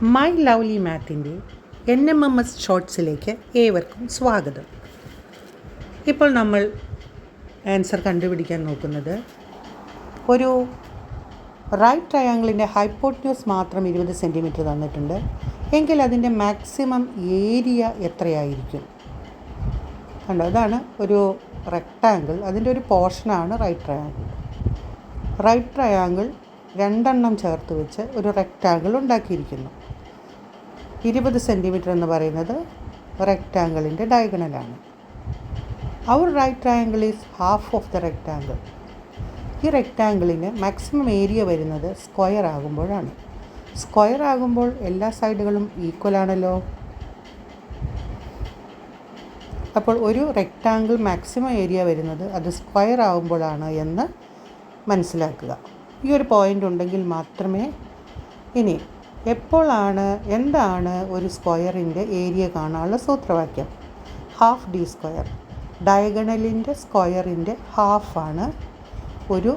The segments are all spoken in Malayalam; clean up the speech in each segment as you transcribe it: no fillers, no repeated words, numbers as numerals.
മൈ ലവ്ലി മാത്തിൻ്റെ NMMS ഷോർട്സിലേക്ക് ഏവർക്കും സ്വാഗതം. ഇപ്പോൾ നമ്മൾ ആൻസർ കണ്ടുപിടിക്കാൻ നോക്കുന്നത് ഒരു റൈറ്റ് ട്രയാങ്കിളിൻ്റെ ഹൈപ്പോട്ട്ന്യൂസ് മാത്രം 20 സെൻറ്റിമീറ്റർ തന്നിട്ടുണ്ട് എങ്കിൽ അതിൻ്റെ മാക്സിമം ഏരിയ എത്രയായിരിക്കും? കണ്ടോ, അതാണ് ഒരു റെക്റ്റാങ്കിൾ, അതിൻ്റെ ഒരു പോർഷനാണ് റൈറ്റ് ട്രയാങ്കിൾ. റൈറ്റ് ട്രയാങ്കിൾ രണ്ടെണ്ണം ചേർത്ത് വെച്ച് ഒരു റെക്റ്റാങ്കിൾ ഉണ്ടാക്കിയിരിക്കുന്നു. 20 സെൻറ്റിമീറ്റർ എന്ന് പറയുന്നത് റെക്റ്റാങ്കിളിൻ്റെ ഡയഗണലാണ്. അവർ right triangle is half of the rectangle. ഈ റെക്റ്റാങ്കിളിന് മാക്സിമം ഏരിയ വരുന്നത് സ്ക്വയർ ആകുമ്പോഴാണ്. സ്ക്വയർ ആകുമ്പോൾ എല്ലാ സൈഡുകളും ഈക്വൽ ആണല്ലോ. അപ്പോൾ ഒരു റെക്റ്റാങ്കിൾ മാക്സിമം ഏരിയ വരുന്നത് അത് സ്ക്വയർ ആകുമ്പോഴാണ് എന്ന് മനസ്സിലാക്കുക. ഈ ഒരു പോയിൻ്റ് ഉണ്ടെങ്കിൽ മാത്രമേ. ഇനി എന്താണ് ഒരു സ്ക്വയറിൻ്റെ ഏരിയ കാണാനുള്ള സൂത്രവാക്യം? Half D square. ഡയഗണലിൻ്റെ സ്ക്വയറിൻ്റെ ഹാഫാണ് ഒരു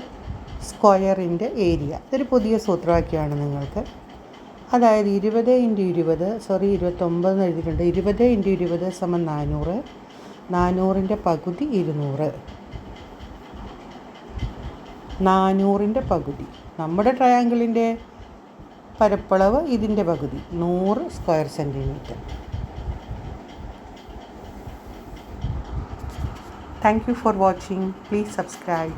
സ്ക്വയറിൻ്റെ ഏരിയ. ഇതൊരു പുതിയ സൂത്രവാക്യമാണ് നിങ്ങൾക്ക്. അതായത് 20 × 20 29 എഴുതിയിട്ടുണ്ട്. 20 × 20 = 400. 400ൻ്റെ പകുതി 200. 400ൻ്റെ പകുതി നമ്മുടെ ട്രയാങ്കിളിൻ്റെ പരപ്പളവ് ഇതിൻ്റെ പകുതി 100 square centimetre. Thank you for watching. Please subscribe.